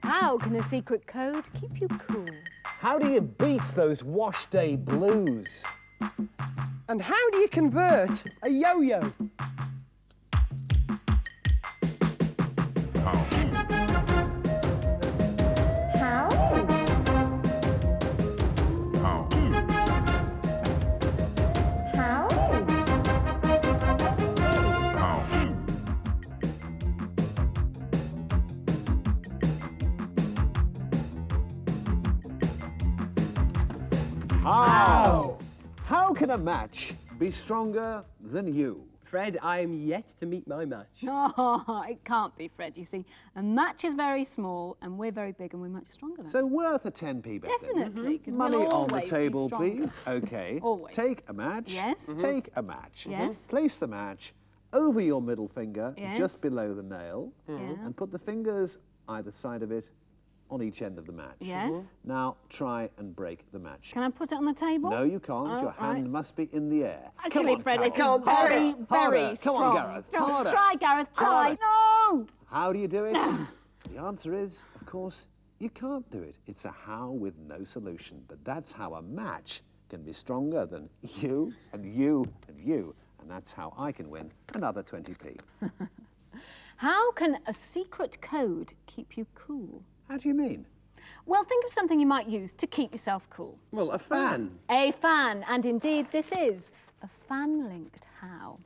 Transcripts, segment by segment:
How can a secret code keep you cool? How do you beat those wash day blues? And how do you convert a yo-yo? How can a match be stronger than you? Fred, I am yet to meet my match. Oh, it can't be, Fred. You see, a match is very small and we're very big and we're much stronger than So worth a 10p bet. Definitely, because Money we'll on the always be table, stronger. please. Okay. Always. Take a match. Yes. Take a match. Yes. Place the match over your middle finger, Yes. just below the nail, Yeah. and put the fingers either side of it on each end of the match. Yes. Now try and break the match. Can I put it on the table? No, you can't. Oh, Your hand right. must be in the air. Actually, Come on, Fred, Carol. it's very, Harder, very harder. strong. Come on, Gareth. Don't Harder. try, Gareth. Try. Harder. No! How do you do it? The answer is, of course, you can't do it. It's a how with no solution. But that's how a match can be stronger than you and you and you. And that's how I can win another 20p. How can a secret code keep you cool? How do you mean? Well, think of something you might use to keep yourself cool. Well, a fan. A fan, and indeed this is a fan-linked how.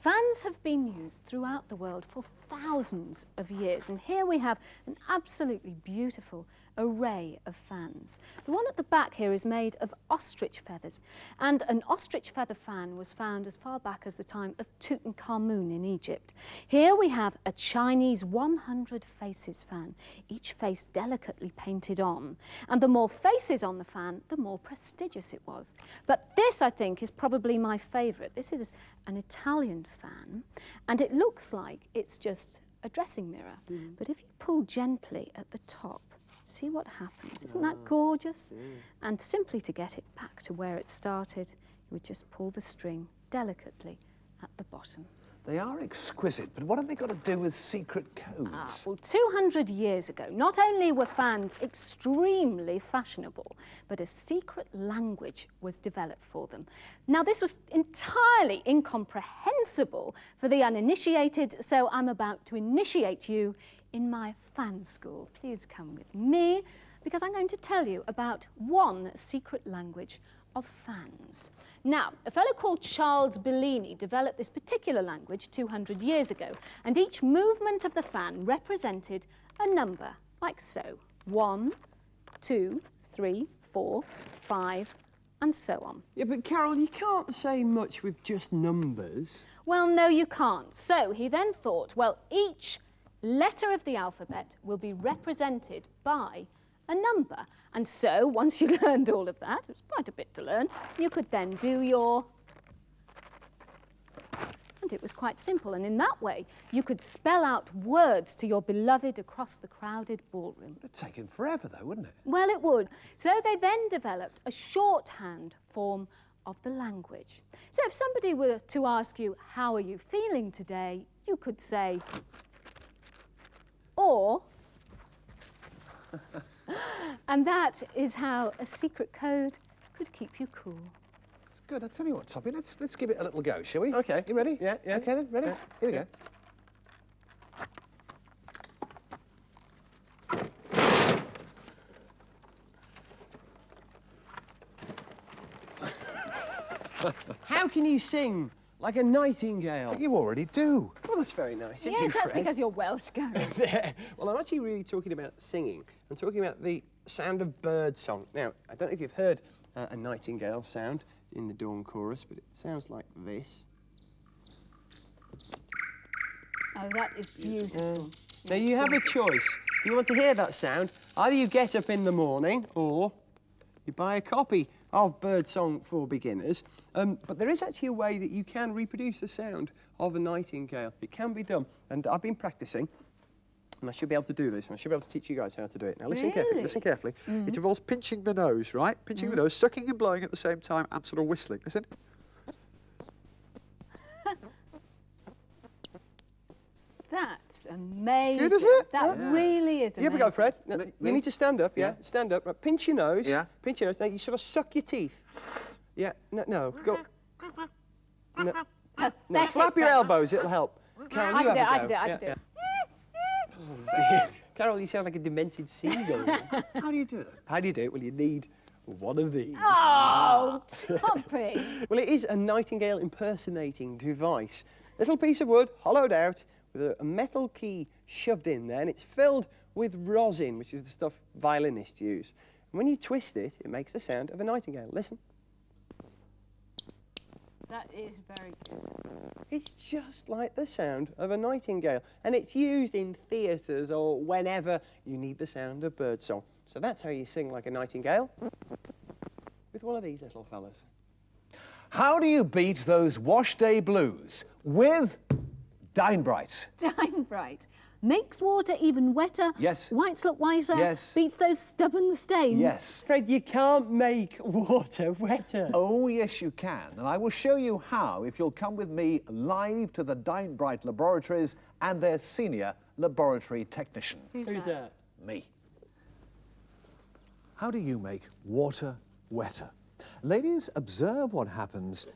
Fans have been used throughout the world for thousands of years, and here we have an absolutely beautiful array of fans. The one at the back here is made of ostrich feathers, and an ostrich feather fan was found as far back as the time of Tutankhamun in Egypt. Here we have a Chinese 100 faces fan, each face delicately painted on, and the more faces on the fan, the more prestigious it was. But this, I think, is probably my favourite. This is an Italian fan, and it looks like it's just a dressing mirror. But if you pull gently at the top, see what happens. Isn't that gorgeous? And simply to get it back to where it started, you would just pull the string delicately at the bottom. They are exquisite, but what have they got to do with secret codes? Well, 200 years ago, not only were fans extremely fashionable, but a secret language was developed for them. Now, this was entirely incomprehensible for the uninitiated, so I'm about to initiate you in my fan school. Please come with me, because I'm going to tell you about one secret language of fans. Now, a fellow called Charles Bellini developed this particular language 200 years ago, and each movement of the fan represented a number, like so. 1, 2, 3, 4, 5, and so on. Yeah, but Carol, you can't say much with just numbers. Well, no, you can't. So he then thought, well, each letter of the alphabet will be represented by a number. And so, once you learned all of that, it was quite a bit to learn, you could then do your... And it was quite simple, and in that way, you could spell out words to your beloved across the crowded ballroom. It'd take him forever, though, wouldn't it? Well, it would. So they then developed a shorthand form of the language. So if somebody were to ask you, how are you feeling today, you could say, or... And that is how a secret code could keep you cool. It's good. I'll tell you what, Toppy, let's give it a little go, shall we? Okay. You ready? Yeah. Okay then, ready? Yeah. Here we go. How can you sing like a nightingale? You already do. Well, that's very nice of you, Yes, that's Fred. because you're Welsh, Gareth. Well, I'm actually really talking about singing. I'm talking about the sound of bird song. Now, I don't know if you've heard a nightingale sound in the dawn chorus, but it sounds like this. Oh, that is beautiful. Now, you have a choice. If you want to hear that sound, either you get up in the morning or you buy a copy of Birdsong for Beginners. But there is actually a way that you can reproduce the sound of a nightingale. It can be done. And I've been practicing, and I should be able to do this, and I should be able to teach you guys how to do it. Now, listen carefully, Really? listen carefully. It involves pinching the nose, right? Pinching the nose, sucking and blowing at the same time, and sort of whistling. Listen. That's amazing. Good, is it? That really is amazing. You have a go, Fred. Now, Me? you need to stand up, yeah? Yeah. Stand up. Right, pinch your nose. Yeah. Pinch your nose. Now, you sort of suck your teeth. Yeah, no, go. No, no, flap your elbows, it'll help. Carol, I you can do it, have a I go. can do it, I Yeah, can do it. yeah. Carol, you sound like a demented seagull. How do you do it? How do you do it? Well, you need one of these. Oh, Toppy. Well, it is a nightingale impersonating device. Little piece of wood, hollowed out, with a metal key shoved in there, and it's filled with rosin, which is the stuff violinists use. And when you twist it, it makes the sound of a nightingale. Listen. That is very good. It's just like the sound of a nightingale, and it's used in theatres or whenever you need the sound of birdsong. So that's how you sing like a nightingale, with one of these little fellas. How do you beat those wash day blues? With Dinebrite. Dinebrite. Makes water even wetter. Yes. Whites look whiter. Yes. Beats those stubborn stains. Yes. Fred, you can't make water wetter. Oh, yes, you can. And I will show you how if you'll come with me live to the Dinebrite laboratories and their senior laboratory technician. Who's Who's that? Me. How do you make water wetter? Ladies, observe what happens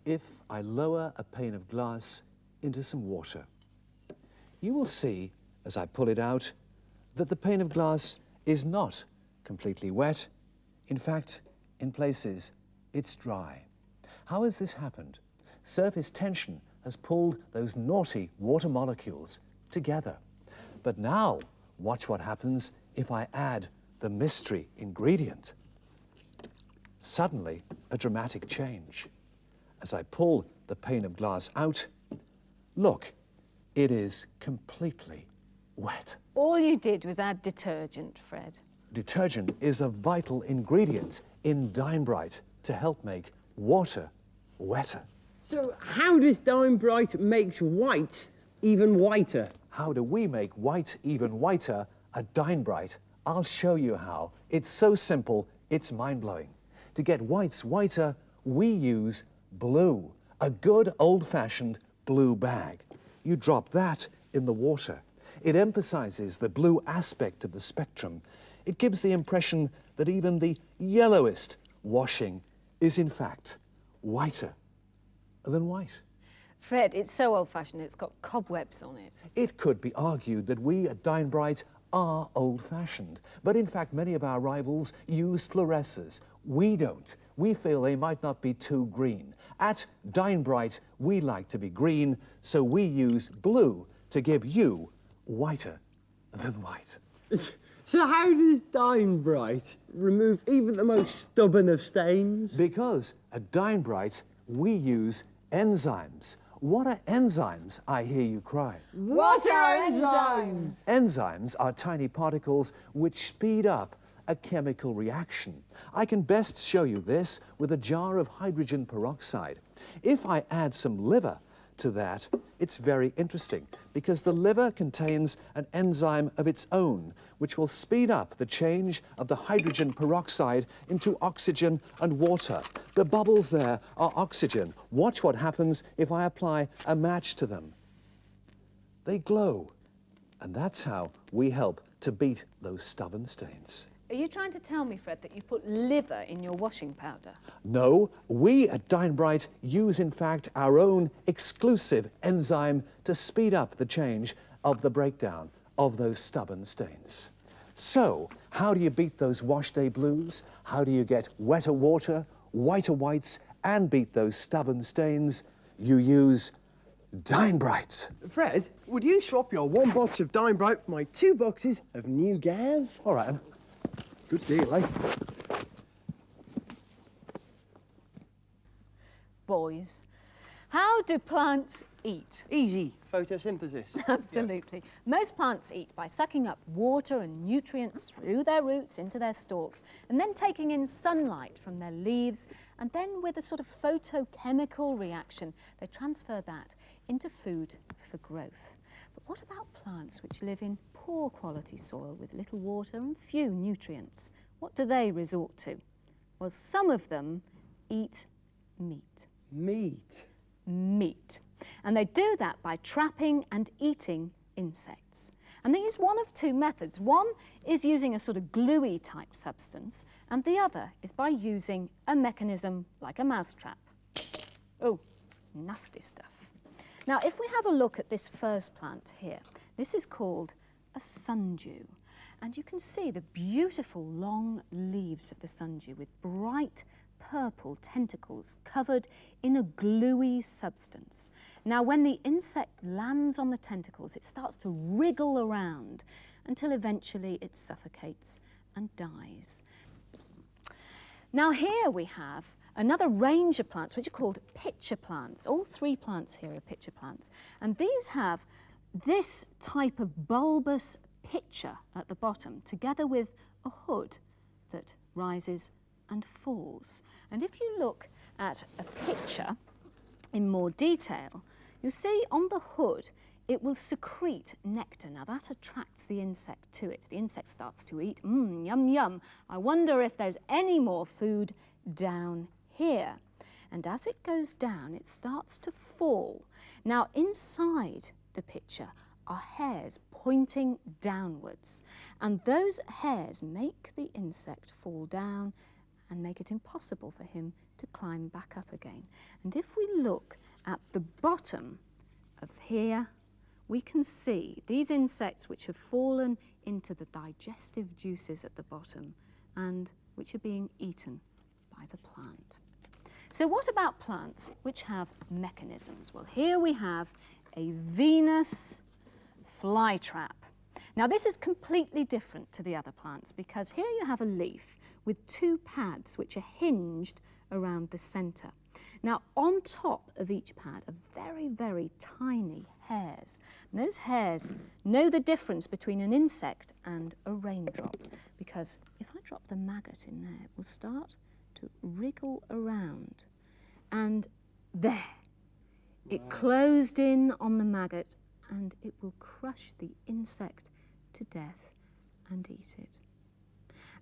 if I lower a pane of glass into some water. You will see, as I pull it out, that the pane of glass is not completely wet. In fact, in places, it's dry. How has this happened? Surface tension has pulled those naughty water molecules together. But now, watch what happens if I add the mystery ingredient. Suddenly, a dramatic change. As I pull the pane of glass out, look, it is completely wet. All you did was add detergent, Fred. Detergent is a vital ingredient in Dinebrite to help make water wetter. So how does Dinebrite makes white even whiter? How do we make white even whiter at Dinebrite? I'll show you how. It's so simple, it's mind-blowing. To get whites whiter, we use blue, a good old-fashioned blue bag. You drop that in the water. It emphasizes the blue aspect of the spectrum. It gives the impression that even the yellowest washing is in fact whiter than white. Fred, it's so old-fashioned, it's got cobwebs on it. It could be argued that we at Dinebrite are old-fashioned, but in fact many of our rivals use fluorescers. We don't. We feel they might not be too green. At Dinebrite, we like to be green, so we use blue to give you whiter than white. So how does Dinebrite remove even the most stubborn of stains? Because at Dinebrite, we use enzymes. What are enzymes, I hear you cry? What are enzymes? Enzymes are tiny particles which speed up a chemical reaction. I can best show you this with a jar of hydrogen peroxide. If I add some liver to that, it's very interesting because the liver contains an enzyme of its own which will speed up the change of the hydrogen peroxide into oxygen and water. The bubbles there are oxygen. Watch what happens if I apply a match to them. They glow, and that's how we help to beat those stubborn stains. Are you trying to tell me, Fred, that you put liver in your washing powder? No, we at Dinebrite use, in fact, our own exclusive enzyme to speed up the change of the breakdown of those stubborn stains. So, how do you beat those wash day blues? How do you get wetter water, whiter whites, and beat those stubborn stains? You use Dinebrite. Fred, would you swap your 1 box of Dinebrite for my 2 boxes of new gas? All right. Good deal, eh? Boys, how do plants eat? Easy photosynthesis. Absolutely. Most plants eat by sucking up water and nutrients through their roots into their stalks and then taking in sunlight from their leaves, and then with a sort of photochemical reaction, they transfer that into food for growth. But what about plants which live in poor quality soil with little water and few nutrients? What do they resort to? Well, some of them eat meat. Meat. Meat. And they do that by trapping and eating insects. And they use one of two methods. One is using a sort of gluey type substance, and the other is by using a mechanism like a mousetrap. Oh, nasty stuff. Now, if we have a look at this first plant here, this is called a sundew. And you can see the beautiful long leaves of the sundew with bright purple tentacles covered in a gluey substance. Now, when the insect lands on the tentacles, it starts to wriggle around until eventually it suffocates and dies. Now, here we have another range of plants which are called pitcher plants. All three plants here are pitcher plants. And these have this type of bulbous pitcher at the bottom, together with a hood that rises and falls. And if you look at a pitcher in more detail, you'll see on the hood it will secrete nectar. Now that attracts the insect to it. The insect starts to eat. Yum, yum. I wonder if there's any more food down here. And as it goes down, it starts to fall. Now inside the pitcher are hairs pointing downwards, and those hairs make the insect fall down and make it impossible for him to climb back up again. And if we look at the bottom of here, we can see these insects which have fallen into the digestive juices at the bottom and which are being eaten by the plant. So what about plants which have mechanisms? Well, here we have a Venus flytrap. Now this is completely different to the other plants because here you have a leaf with two pads which are hinged around the centre. Now on top of each pad are very, very tiny hairs. And those hairs know the difference between an insect and a raindrop, because if I drop the maggot in there, it will start to wriggle around. And there, it closed in on the maggot, and it will crush the insect to death and eat it.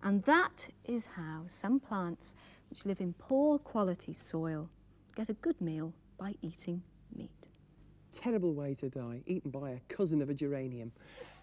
And that is how some plants which live in poor quality soil get a good meal by eating meat. Terrible way to die, eaten by a cousin of a geranium.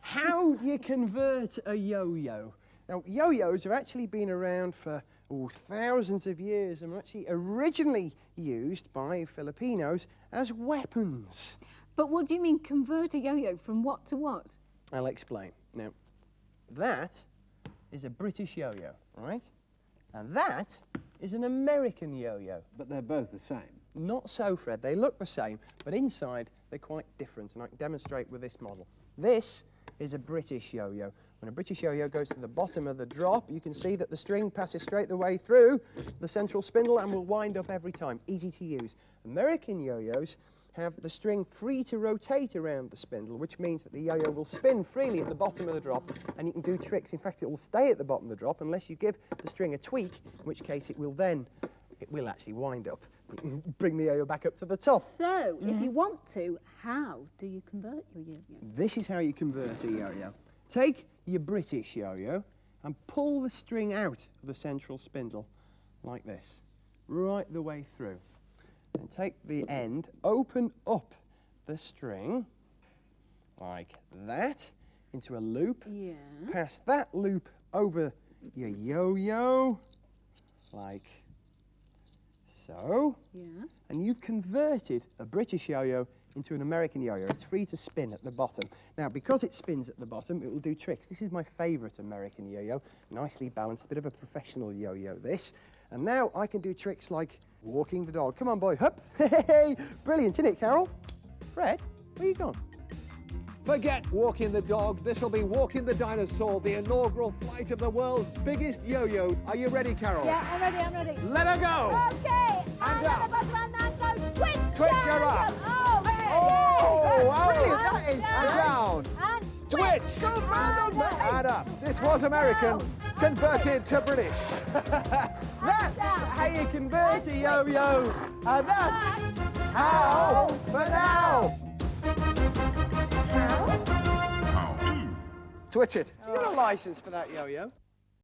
How do you convert a yo-yo? Now, yo-yos have actually been around for thousands of years and were actually originally used by Filipinos as weapons. But what do you mean, convert a yo-yo from what to what? I'll explain. Now, that is a British yo-yo, right? And that is an American yo-yo. But they're both the same. Not so, Fred. They look the same, but inside they're quite different, and I can demonstrate with this model. This is a British yo-yo. When a British yo-yo goes to the bottom of the drop, you can see that the string passes straight the way through the central spindle and will wind up every time. Easy to use. American yo-yos have the string free to rotate around the spindle, which means that the yo-yo will spin freely at the bottom of the drop, and you can do tricks. In fact, it will stay at the bottom of the drop unless you give the string a tweak, in which case it will actually wind up. You can bring the yo-yo back up to the top. So, if you want to, how do you convert your yo-yo? This is how you convert a yo-yo. Take your British yo-yo and pull the string out of the central spindle like this, right the way through. And take the end, open up the string like that into a loop. Yeah. Pass that loop over your yo-yo like so. Yeah. And you've converted a British yo-yo into an American yo-yo. It's free to spin at the bottom. Now, because it spins at the bottom, it will do tricks. This is my favourite American yo-yo. Nicely balanced, a bit of a professional yo-yo, this. And now I can do tricks like walking the dog. Come on, boy, hup. Hey, brilliant, isn't it, Carol? Fred, where you gone? Forget walking the dog. This will be walking the dinosaur, the inaugural flight of the world's biggest yo-yo. Are you ready, Carol? Yeah, I'm ready. Let her go! Okay, And up. And go twitch! Twitch her up. Oh, Oh, wow. Brilliant, that is. And down. And Twitch! Good, well done, mate. And up. This was American, converted to British. That's how you convert a yo-yo. And that's how for now. Twitch it. You got a licence for that yo-yo?